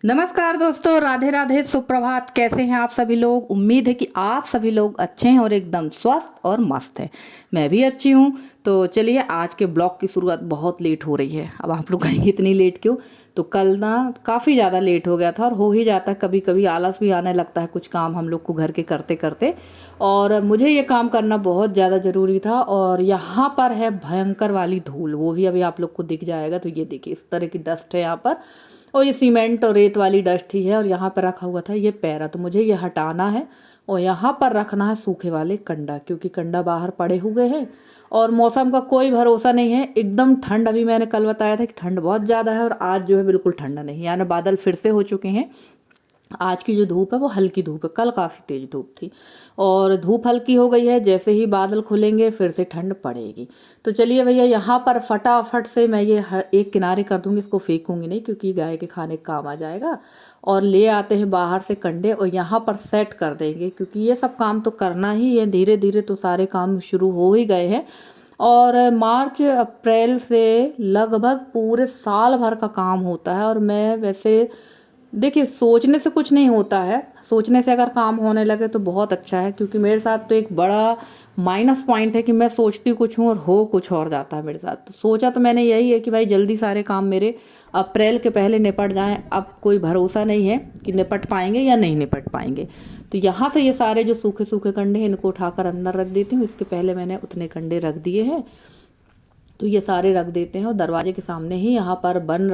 नमस्कार दोस्तों, राधे राधे, सुप्रभात। कैसे हैं आप सभी लोग? उम्मीद है कि आप सभी लोग अच्छे हैं और एकदम स्वस्थ और मस्त हैं। मैं भी अच्छी हूँ। तो चलिए, आज के ब्लॉग की शुरुआत बहुत लेट हो रही है। अब आप लोग कहेंगे इतनी लेट क्यों? तो कल ना काफ़ी ज़्यादा लेट हो गया था और हो ही जाता है, कभी कभी आलस भी आने लगता है कुछ काम हम लोग को घर के करते करते। और मुझे ये काम करना बहुत ज़्यादा ज़रूरी था। और यहाँ पर है भयंकर वाली धूल, वो भी अभी आप लोग को दिख जाएगा। तो ये देखिए, इस तरह की डस्ट है यहाँ पर। और ये सीमेंट और रेत वाली डस्ट ही है। और यहाँ पर रखा हुआ था ये पैरा, तो मुझे ये हटाना है। और यहाँ पर रखना है सूखे वाले कंडा, क्योंकि कंडा बाहर पड़े हुए हैं। और मौसम का कोई भरोसा नहीं है, एकदम ठंड। अभी मैंने कल बताया था कि ठंड बहुत ज़्यादा है, और आज जो है बिल्कुल ठंडा नहीं, यानी बादल फिर से हो चुके हैं। आज की जो धूप है वो हल्की धूप है, कल काफ़ी तेज धूप थी। और धूप हल्की हो गई है, जैसे ही बादल खुलेंगे फिर से ठंड पड़ेगी। तो चलिए भैया, यहाँ पर फटाफट से मैं ये एक किनारे कर दूंगी, इसको फेंकूंगी नहीं क्योंकि गाय के खाने का काम आ जाएगा। और ले आते हैं बाहर से कंडे और यहाँ पर सेट कर देंगे, क्योंकि ये सब काम तो करना ही है। धीरे धीरे तो सारे काम शुरू हो ही गए हैं। और मार्च अप्रैल से लगभग पूरे साल भर का काम होता है। और मैं वैसे, देखिए, सोचने से कुछ नहीं होता है। सोचने से अगर काम होने लगे तो बहुत अच्छा है, क्योंकि मेरे साथ तो एक बड़ा माइनस पॉइंट है कि मैं सोचती कुछ हूँ और हो कुछ और जाता है मेरे साथ। तो सोचा तो मैंने यही है कि भाई जल्दी सारे काम मेरे अप्रैल के पहले निपट जाएं। अब कोई भरोसा नहीं है कि निपट पाएंगे या नहीं निपट पाएंगे। तो यहाँ से ये सारे जो सूखे सूखे कंडे हैं इनको उठाकर अंदर रख देती हूँ। इसके पहले मैंने उतने कंडे रख दिए हैं, तो ये सारे रख देते हैं। और दरवाजे के सामने ही यहाँ पर बन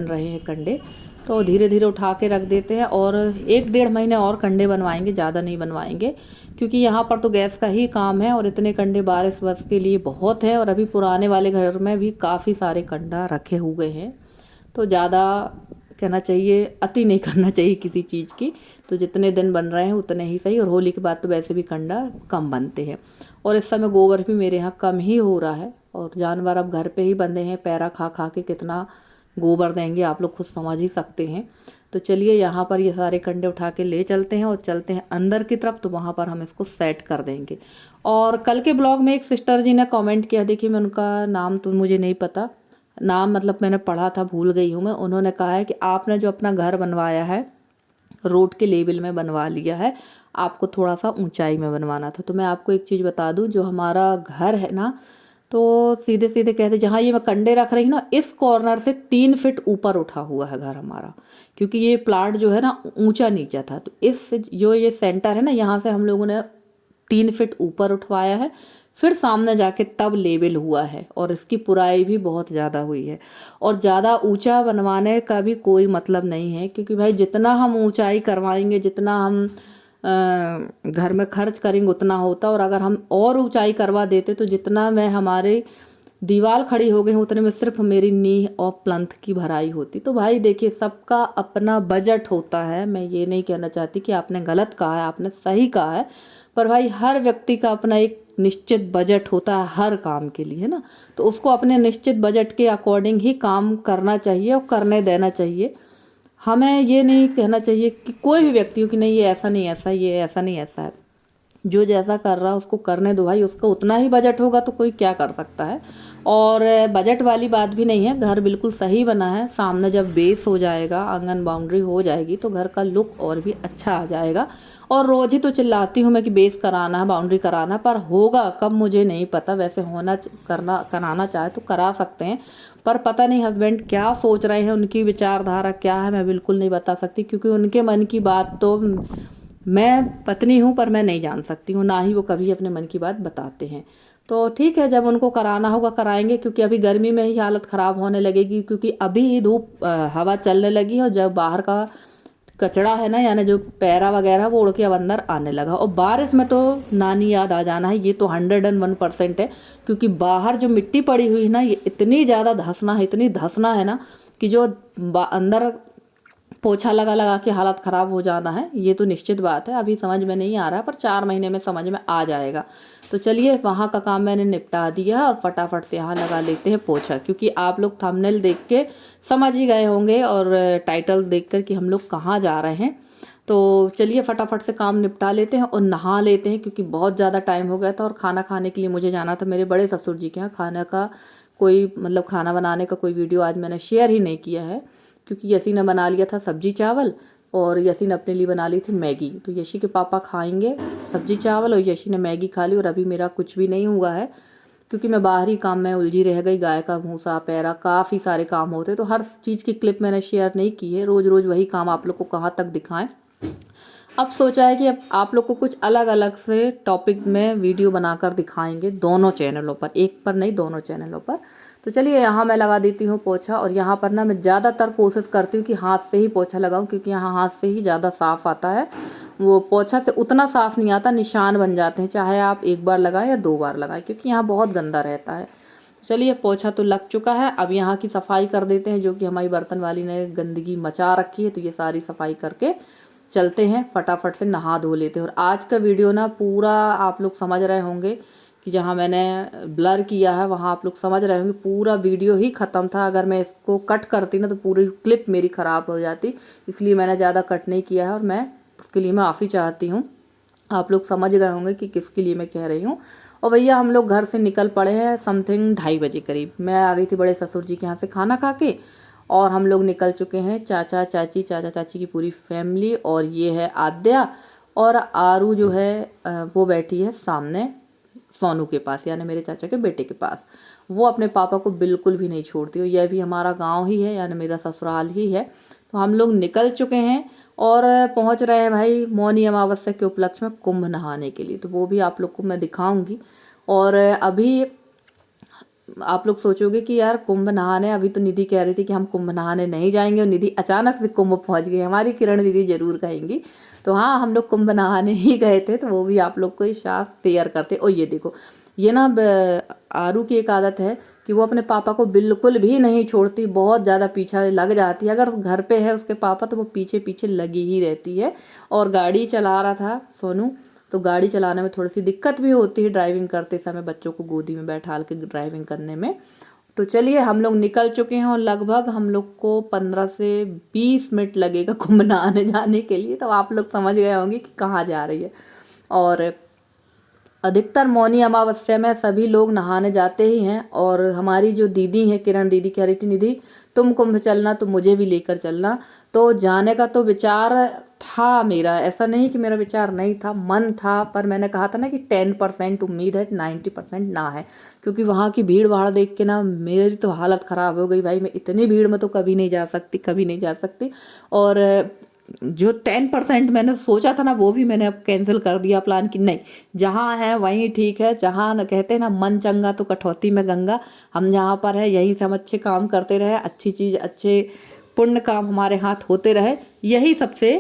रहे हैं कंडे, तो धीरे धीरे उठा के रख देते हैं। और 1-1.5 महीने और कंडे बनवाएंगे, ज़्यादा नहीं बनवाएंगे, क्योंकि यहाँ पर तो गैस का ही काम है। और इतने कंडे बारिश वर्ष के लिए बहुत है। और अभी पुराने वाले घर में भी काफ़ी सारे कंडा रखे हुए हैं। तो ज़्यादा कहना चाहिए, अति नहीं करना चाहिए किसी चीज़ की। तो जितने दिन बन रहे हैं उतने ही सही। और होली के बाद तो वैसे भी कंडा कम बनते हैं। और इस समय गोबर भी मेरे यहाँ कम ही हो रहा है। और जानवर अब घर पे ही बंधे हैं, पैरा खा खा के कितना गोबर देंगे, आप लोग खुद समझ ही सकते हैं। तो चलिए, यहाँ पर ये सारे कंडे उठा के ले चलते हैं और चलते हैं अंदर की तरफ। तो वहाँ पर हम इसको सेट कर देंगे। और कल के ब्लॉग में एक सिस्टर जी ने कमेंट किया, देखिए मैं उनका नाम तो मुझे नहीं पता, नाम मतलब मैंने पढ़ा था, भूल गई हूँ मैं। उन्होंने कहा है कि आपने जो अपना घर बनवाया है रोड के लेवल में बनवा लिया है, आपको थोड़ा सा ऊंचाई में बनवाना था। तो मैं आपको एक चीज़ बता दूं, जो हमारा घर है ना, तो सीधे सीधे कहते जहाँ ये मैं कंडे रख रही हूँ ना, इस कॉर्नर से 3 फीट ऊपर उठा हुआ है घर हमारा। क्योंकि ये प्लाट जो है ना ऊंचा नीचा था, तो इस जो ये सेंटर है ना, यहाँ से हम लोगों ने 3 फीट ऊपर उठवाया है। फिर सामने जाके तब लेवल हुआ है। और इसकी पुराई भी बहुत ज़्यादा हुई है। और ज़्यादा ऊंचा बनवाने का भी कोई मतलब नहीं है, क्योंकि भाई जितना हम ऊंचाई करवाएंगे, जितना हम घर में खर्च करेंगे उतना होता। और अगर हम और ऊंचाई करवा देते तो जितना मैं हमारे दीवार खड़ी हो गई उतने में सिर्फ मेरी नींव और प्लंथ की भराई होती। तो भाई देखिए, सबका अपना बजट होता है। मैं ये नहीं कहना चाहती कि आपने गलत कहा है, आपने सही कहा है। पर भाई हर व्यक्ति का अपना एक निश्चित बजट होता है हर काम के लिए, है ना। तो उसको अपने निश्चित बजट के अकॉर्डिंग ही काम करना चाहिए और करने देना चाहिए। हमें ये नहीं कहना चाहिए कि कोई भी व्यक्ति हो कि नहीं ये ऐसा नहीं ऐसा, ये ऐसा नहीं ऐसा है। जो जैसा कर रहा है उसको करने दो भाई, उसका उतना ही बजट होगा तो कोई क्या कर सकता है। और बजट वाली बात भी नहीं है, घर बिल्कुल सही बना है। सामने जब बेस हो जाएगा, आंगन बाउंड्री हो जाएगी, तो घर का लुक और भी अच्छा आ जाएगा। और रोज ही तो चिल्लाती हूँ मैं कि बेस कराना है, बाउंड्री कराना है, पर होगा कब मुझे नहीं पता। वैसे होना करना कराना चाहे तो करा सकते हैं, पर पता नहीं हस्बैंड क्या सोच रहे हैं, उनकी विचारधारा क्या है, मैं बिल्कुल नहीं बता सकती। क्योंकि उनके मन की बात तो, मैं पत्नी हूँ पर मैं नहीं जान सकती हूँ, ना ही वो कभी अपने मन की बात बताते हैं। तो ठीक है, जब उनको कराना होगा कराएंगे। क्योंकि अभी गर्मी में ही हालत ख़राब होने लगेगी, क्योंकि अभी ही धूप हवा चलने लगी है। और जब बाहर का कचड़ा है ना, यानी जो पैरा वगैरह, वो उड़ के अब अंदर आने लगा। और बारिश में तो नानी याद आ जाना है, ये तो 101% है। क्योंकि बाहर जो मिट्टी पड़ी हुई है ना, ये इतनी ज़्यादा धंसना है, इतनी धंसना है ना, कि जो अंदर पोछा लगा लगा के हालत ख़राब हो जाना है, ये तो निश्चित बात है। अभी समझ में नहीं आ रहा है, पर 4 महीने में समझ में आ जाएगा। तो चलिए, वहाँ का काम मैंने निपटा दिया है और फटाफट से यहाँ लगा लेते हैं पोछा। क्योंकि आप लोग थंबनेल देख के समझ ही गए होंगे और टाइटल देखकर कि हम लोग कहाँ जा रहे हैं। तो चलिए फटाफट से काम निपटा लेते हैं और नहा लेते हैं, क्योंकि बहुत ज़्यादा टाइम हो गया था। और खाना खाने के लिए मुझे जाना था मेरे बड़े ससुर जी के यहाँ। खाना का कोई मतलब खाना बनाने का कोई वीडियो आज मैंने शेयर ही नहीं किया है, क्योंकि यसी ने बना लिया था सब्जी चावल और यसी ने अपने लिए बना ली थी मैगी। तो यशी के पापा खाएंगे सब्जी चावल और यशी ने मैगी खा ली। और अभी मेरा कुछ भी नहीं हुआ है क्योंकि मैं बाहरी काम में उलझी रह गई। गाय का भूसा पैरा काफ़ी सारे काम होते, तो हर चीज़ की क्लिप मैंने शेयर नहीं की है। रोज़ रोज़ वही काम आप लोग को कहाँ तक दिखाएं। अब सोचा है कि अब आप लोग को कुछ अलग अलग से टॉपिक में वीडियो बनाकर दिखाएंगे दोनों चैनलों पर, एक पर नहीं दोनों चैनलों पर। तो चलिए यहाँ मैं लगा देती हूँ पोछा। और यहाँ पर ना मैं ज़्यादातर कोशिश करती हूँ कि हाथ से ही पोछा लगाऊँ, क्योंकि यहाँ हाथ से ही ज़्यादा साफ़ आता है। वो पोछा से उतना साफ़ नहीं आता, निशान बन जाते हैं, चाहे आप एक बार लगाएं या 2 बार लगाएं, क्योंकि यहाँ बहुत गंदा रहता है। चलिए पोछा तो लग चुका है, अब यहाँ की सफाई कर देते हैं, जो कि हमारी बर्तन वाली ने गंदगी मचा रखी है। तो ये सारी सफाई करके चलते हैं, फटाफट से नहा धो लेते हैं। और आज का वीडियो ना पूरा आप लोग समझ रहे होंगे कि जहाँ मैंने ब्लर किया है वहाँ आप लोग समझ रहे होंगे पूरा वीडियो ही ख़त्म था। अगर मैं इसको कट करती ना तो पूरी क्लिप मेरी ख़राब हो जाती, इसलिए मैंने ज़्यादा कट नहीं किया है। और मैं उसके लिए माफ़ी चाहती हूँ। आप लोग समझ गए होंगे कि किसके लिए मैं कह रही हूँ। और भैया हम लोग घर से निकल पड़े हैं समथिंग 2:30 बजे करीब। मैं आ गई थी बड़े ससुर जी के यहाँ से खाना खा के, और हम लोग निकल चुके हैं, चाचा चाची की पूरी फैमिली। और ये है आद्या, और आरू जो है वो बैठी है सामने सोनू के पास, यानी मेरे चाचा के बेटे के पास। वो अपने पापा को बिल्कुल भी नहीं छोड़ती। और यह भी हमारा गांव ही है, यानी मेरा ससुराल ही है। तो हम लोग निकल चुके हैं और पहुंच रहे हैं भाई मौनी अमावस्या के उपलक्ष्य में कुंभ नहाने के लिए। तो वो भी आप लोग को मैं दिखाऊंगी। और अभी आप लोग सोचोगे कि यार कुंभ नहाने, अभी तो निधि कह रही थी कि हम कुंभ नहाने नहीं जाएंगे, और निधि अचानक से कुंभ पहुंच गई। हमारी किरण दीदी जरूर कहेंगी। तो हाँ, हम लोग कुंभ नहाने ही गए थे, तो वो भी आप लोग को ही साथ शेयर करते। और ये देखो, ये ना आरू की एक आदत है कि वो अपने पापा को बिल्कुल भी नहीं छोड़ती, बहुत ज़्यादा पीछा लग जाती है। अगर घर पे है उसके पापा तो वो पीछे पीछे लगी ही रहती है। और गाड़ी चला रहा था सोनू, तो गाड़ी चलाने में थोड़ी सी दिक्कत भी होती है ड्राइविंग करते समय, बच्चों को गोदी में बैठा के ड्राइविंग करने में। तो चलिए हम लोग निकल चुके हैं, और लगभग हम लोग को 15 से 20 मिनट लगेगा कुंभ नहाने जाने के लिए। तो आप लोग समझ गए होंगे कि कहाँ जा रही है। और अधिकतर मौनी अमावस्या में सभी लोग नहाने जाते ही हैं। और हमारी जो दीदी है किरण दीदी कह रही थी निधि तुम कुंभ चलना तो मुझे भी लेकर चलना। तो जाने का तो विचार था मेरा, ऐसा नहीं कि मेरा विचार नहीं था, मन था। पर मैंने कहा था ना कि 10% उम्मीद है, 90% ना है। क्योंकि वहाँ की भीड़ भाड़ देख के ना मेरी तो हालत ख़राब हो गई भाई। मैं इतनी भीड़ में तो कभी नहीं जा सकती, कभी नहीं जा सकती। और जो 10% मैंने सोचा था ना, वो भी मैंने अब कैंसिल कर दिया प्लान कि नहीं, जहाँ है वहीं ठीक है। जहाँ न कहते हैं ना मन चंगा तो कटौती में गंगा, हम जहाँ पर है यही से हम अच्छे काम करते रहे, अच्छी चीज़ अच्छे पुण्य काम हमारे हाथ होते रहे, यही सबसे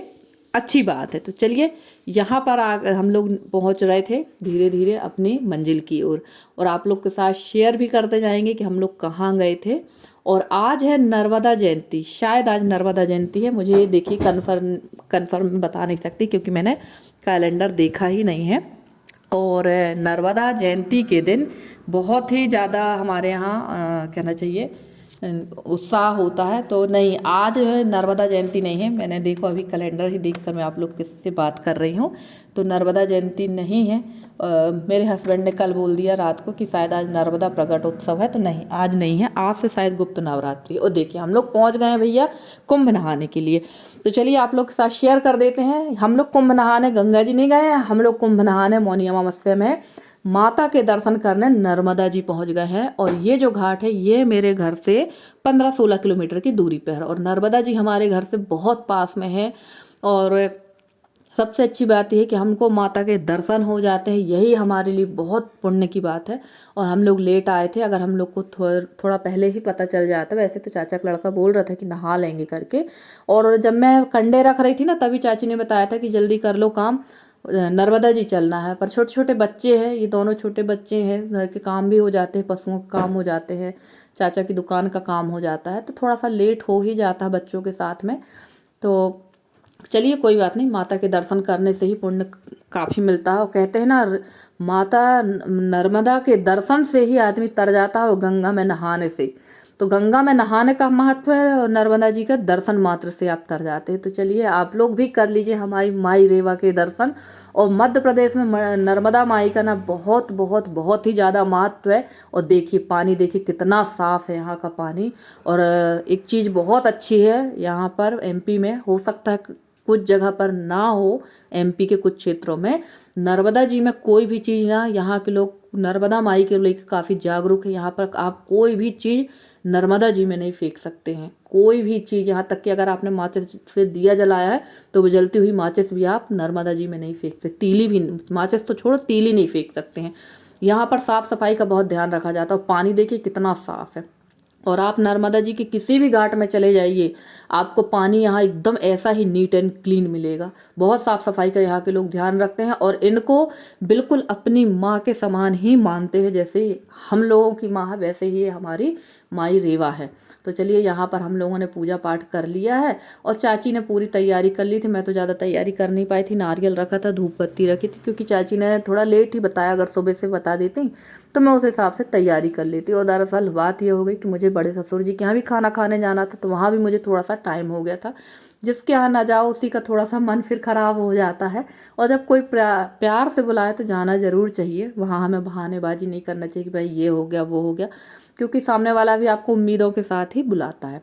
अच्छी बात है। तो चलिए यहाँ पर हम लोग पहुँच रहे थे धीरे धीरे अपनी मंजिल की ओर। और आप लोग के साथ शेयर भी करते जाएंगे कि हम लोग कहाँ गए थे। और आज है नर्मदा जयंती, शायद आज नर्मदा जयंती है, मुझे देखिए कन्फर्म बता नहीं सकती क्योंकि मैंने कैलेंडर देखा ही नहीं है। और नर्मदा जयंती के दिन बहुत ही ज़्यादा हमारे यहाँ कहना चाहिए उत्साह होता है। तो नहीं, आज है नर्मदा जयंती नहीं है। मैंने देखो अभी कैलेंडर ही देखकर मैं आप लोग किससे बात कर रही हूँ। तो नर्मदा जयंती नहीं है। मेरे हस्बैंड ने कल बोल दिया रात को कि शायद आज नर्मदा प्रकट उत्सव है, तो नहीं, आज नहीं है। आज से शायद गुप्त नवरात्रि। और देखिए हम लोग पहुँच गए हैं भैया कुंभ नहाने के लिए। तो चलिए आप लोग के साथ शेयर कर देते हैं। हम लोग कुंभ नहाने गंगा जी नहीं गए हैं, हम लोग कुंभ नहाने मौनी अमावस्या में माता के दर्शन करने नर्मदा जी पहुंच गए हैं। और ये जो घाट है ये मेरे घर से 15-16 किलोमीटर की दूरी पर है, और नर्मदा जी हमारे घर से बहुत पास में है। और सबसे अच्छी बात यह है कि हमको माता के दर्शन हो जाते हैं, यही हमारे लिए बहुत पुण्य की बात है। और हम लोग लेट आए थे, अगर हम लोग को थोड़ा पहले ही पता चल जाता, वैसे तो चाचा का लड़का बोल रहा था कि नहा लेंगे करके। और जब मैं कंडे रख रही थी ना, तभी चाची ने बताया था कि जल्दी कर लो काम, नर्मदा जी चलना है। पर छोटे छोटे बच्चे हैं, ये दोनों छोटे बच्चे हैं, घर के काम भी हो जाते हैं, पशुओं के काम हो जाते हैं, चाचा की दुकान का काम हो जाता है, तो थोड़ा सा लेट हो ही जाता है बच्चों के साथ में। तो चलिए कोई बात नहीं, माता के दर्शन करने से ही पुण्य काफ़ी मिलता है। और कहते हैं ना, माता नर्मदा के दर्शन से ही आदमी तर जाता है, और गंगा में नहाने से। तो गंगा में नहाने का महत्व है और नर्मदा जी का दर्शन मात्र से आप तर जाते हैं। तो चलिए आप लोग भी कर लीजिए हमारी माई रेवा के दर्शन। और मध्य प्रदेश में नर्मदा माई का ना बहुत बहुत बहुत ही ज़्यादा महत्व है। और देखिए पानी, देखिए कितना साफ़ है यहाँ का पानी। और एक चीज़ बहुत अच्छी है यहाँ पर एमपी में, हो सकता है कुछ जगह पर ना हो, एमपी के कुछ क्षेत्रों में नर्मदा जी में कोई भी चीज़ ना, यहाँ के लोग नर्मदा माई के लेकर काफ़ी जागरूक है। यहाँ पर आप कोई भी चीज़ नर्मदा जी में नहीं फेंक सकते हैं, कोई भी चीज़। यहाँ तक कि अगर आपने माचिस से दिया जलाया है तो वो जलती हुई माचिस भी आप नर्मदा जी में नहीं फेंक सकते। तीली भी, माचिस तो छोड़ो, तीली नहीं फेंक सकते हैं। यहाँ पर साफ़ सफाई का बहुत ध्यान रखा जाता है। और पानी देखिए कितना साफ़ है। और आप नर्मदा जी के किसी भी घाट में चले जाइए, आपको पानी यहाँ एकदम ऐसा ही नीट एंड क्लीन मिलेगा। बहुत साफ़ सफाई का यहाँ के लोग ध्यान रखते हैं और इनको बिल्कुल अपनी माँ के समान ही मानते हैं। जैसे हम लोगों की माँ है वैसे ही हमारी माई रेवा है। तो चलिए यहाँ पर हम लोगों ने पूजा पाठ कर लिया है और चाची ने पूरी तैयारी कर ली थी। मैं तो ज़्यादा तैयारी कर नहीं पाई थी, नारियल रखा था, धूप बत्ती रखी थी, क्योंकि चाची ने थोड़ा लेट ही बताया। अगर सुबह से बता देती तो मैं उस हिसाब से तैयारी कर लेती। और दरअसल बात ये हो गई कि मुझे बड़े ससुर जी के यहाँ भी खाना खाने जाना था, तो वहाँ भी मुझे थोड़ा सा टाइम हो गया था। जिसके यहाँ ना जाओ उसी का थोड़ा सा मन फिर खराब हो जाता है। और जब कोई प्यार से बुलाए तो जाना ज़रूर चाहिए। वहाँ हमें बहानेबाजी नहीं करना चाहिए कि भाई ये हो गया वो हो गया, क्योंकि सामने वाला भी आपको उम्मीदों के साथ ही बुलाता है।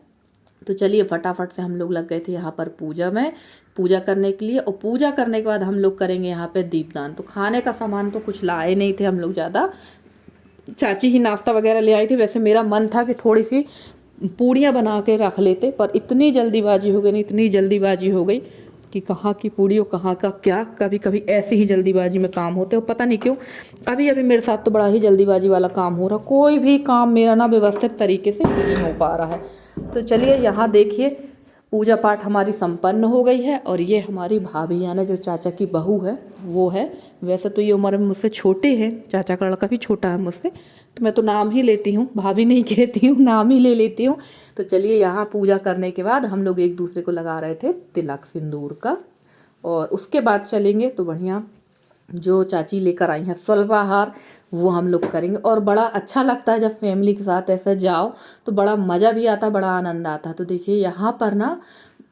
तो चलिए फटाफट से हम लोग लग गए थे यहाँ पर पूजा में, पूजा करने के लिए। और पूजा करने के बाद हम लोग करेंगे यहाँ पे दीपदान। तो खाने का सामान तो कुछ लाए नहीं थे हम लोग ज़्यादा, चाची ही नाश्ता वगैरह ले आई थी। वैसे मेरा मन था कि थोड़ी सी पूड़ियाँ बना के रख लेते, पर इतनी जल्दीबाजी हो गई ना, इतनी जल्दीबाजी हो गई कि कहाँ की पूड़ी और कहाँ का क्या। कभी कभी ऐसी ही जल्दीबाजी में काम होते हो, पता नहीं क्यों। अभी अभी मेरे साथ तो बड़ा ही जल्दीबाजी वाला काम हो रहा, कोई भी काम मेरा ना व्यवस्थित तरीके से नहीं हो पा रहा है। तो चलिए यहाँ देखिए पूजा पाठ हमारी संपन्न हो गई है। और ये हमारी भाभी यानी जो चाचा की बहू है वो है। वैसे तो ये उम्र में मुझसे छोटे हैं, चाचा का लड़का भी छोटा है मुझसे, तो मैं तो नाम ही लेती हूँ, भाभी नहीं कहती हूँ, नाम ही ले लेती हूँ। तो चलिए यहाँ पूजा करने के बाद हम लोग एक दूसरे को लगा रहे थे तिलक सिंदूर का। और उसके बाद चलेंगे तो बढ़िया जो चाची लेकर आई हैं स्वल्पाहार वो हम लोग करेंगे। और बड़ा अच्छा लगता है जब फैमिली के साथ ऐसा जाओ तो बड़ा मज़ा भी आता है, बड़ा आनंद आता है। तो देखिए यहाँ पर ना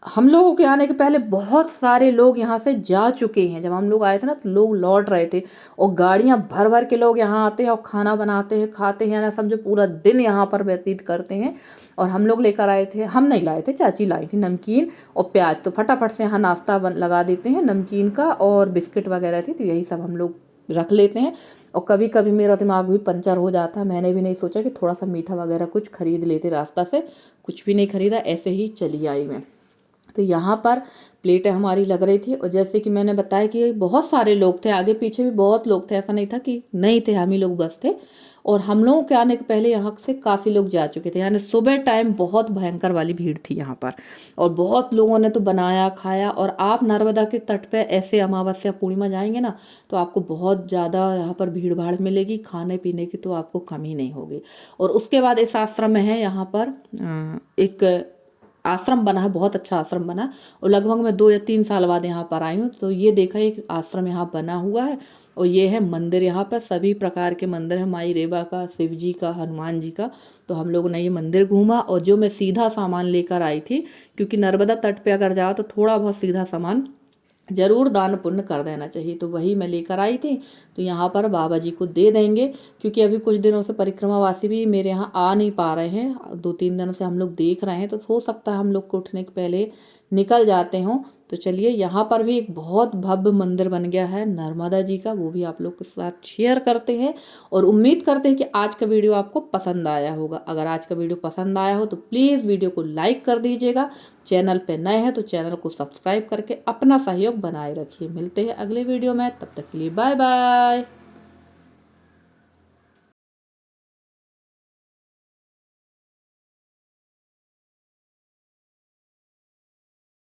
हम लोगों के आने के पहले बहुत सारे लोग यहाँ से जा चुके हैं। जब हम लोग आए थे ना तो लोग लौट रहे थे और गाड़ियाँ भर भर के लोग यहाँ आते हैं और खाना बनाते हैं, खाते हैं ना, समझो पूरा दिन यहाँ पर व्यतीत करते हैं। और हम लोग लेकर आए थे, हम नहीं लाए थे, चाची लाई थी नमकीन और प्याज। तो फटाफट से यहाँ नाश्ता लगा देते हैं नमकीन का, और बिस्किट वगैरह थी तो यही सब हम लोग रख लेते हैं। और कभी कभी मेरा दिमाग भी पंचर हो जाता है, मैंने भी नहीं सोचा कि थोड़ा सा मीठा वगैरह कुछ खरीद लेते रास्ता से, कुछ भी नहीं खरीदा, ऐसे ही चली आई मैं। तो यहाँ पर प्लेटें हमारी लग रही थी। और जैसे कि मैंने बताया कि बहुत सारे लोग थे, आगे पीछे भी बहुत लोग थे, ऐसा नहीं था कि नहीं थे, हम ही लोग बस थे। और हम लोगों के आने के पहले यहाँ से काफ़ी लोग जा चुके थे, यानी सुबह टाइम बहुत भयंकर वाली भीड़ थी यहाँ पर। और बहुत लोगों ने तो बनाया खाया। और आप नर्मदा के तट पे ऐसे अमावस्या पूर्णिमा जाएंगे ना तो आपको बहुत ज़्यादा यहाँ पर भीड़ भाड़ मिलेगी, खाने पीने की तो आपको कमी नहीं होगी। और उसके बाद इस आश्रम में है यहाँ पर एक आश्रम बना है, बहुत अच्छा आश्रम बना है। और लगभग मैं 2 या 3 साल बाद यहाँ पर आई हूँ तो ये देखा एक आश्रम यहाँ बना हुआ है। और ये है मंदिर, यहाँ पर सभी प्रकार के मंदिर है, माई रेवा का, शिव जी का, हनुमान जी का। तो हम लोगों ने ये मंदिर घूमा। और जो मैं सीधा सामान लेकर आई थी, क्योंकि नर्मदा तट पे अगर जाओ तो थोड़ा बहुत सीधा सामान जरूर दान पुण्य कर देना चाहिए, तो वही मैं लेकर आई थी। तो यहाँ पर बाबा जी को दे देंगे, क्योंकि अभी कुछ दिनों से परिक्रमावासी भी मेरे यहाँ आ नहीं पा रहे हैं, 2-3 दिनों से हम लोग देख रहे हैं। तो हो सकता है हम लोग को उठने के पहले निकल जाते हों। तो चलिए यहाँ पर भी एक बहुत भव्य मंदिर बन गया है नर्मदा जी का, वो भी आप लोग के साथ शेयर करते हैं। और उम्मीद करते हैं कि आज का वीडियो आपको पसंद आया होगा। अगर आज का वीडियो पसंद आया हो तो प्लीज़ वीडियो को लाइक कर दीजिएगा। चैनल पे नए हैं तो चैनल को सब्सक्राइब करके अपना सहयोग बनाए रखिए। मिलते हैं अगले वीडियो में, तब तक के लिए बाय बाय।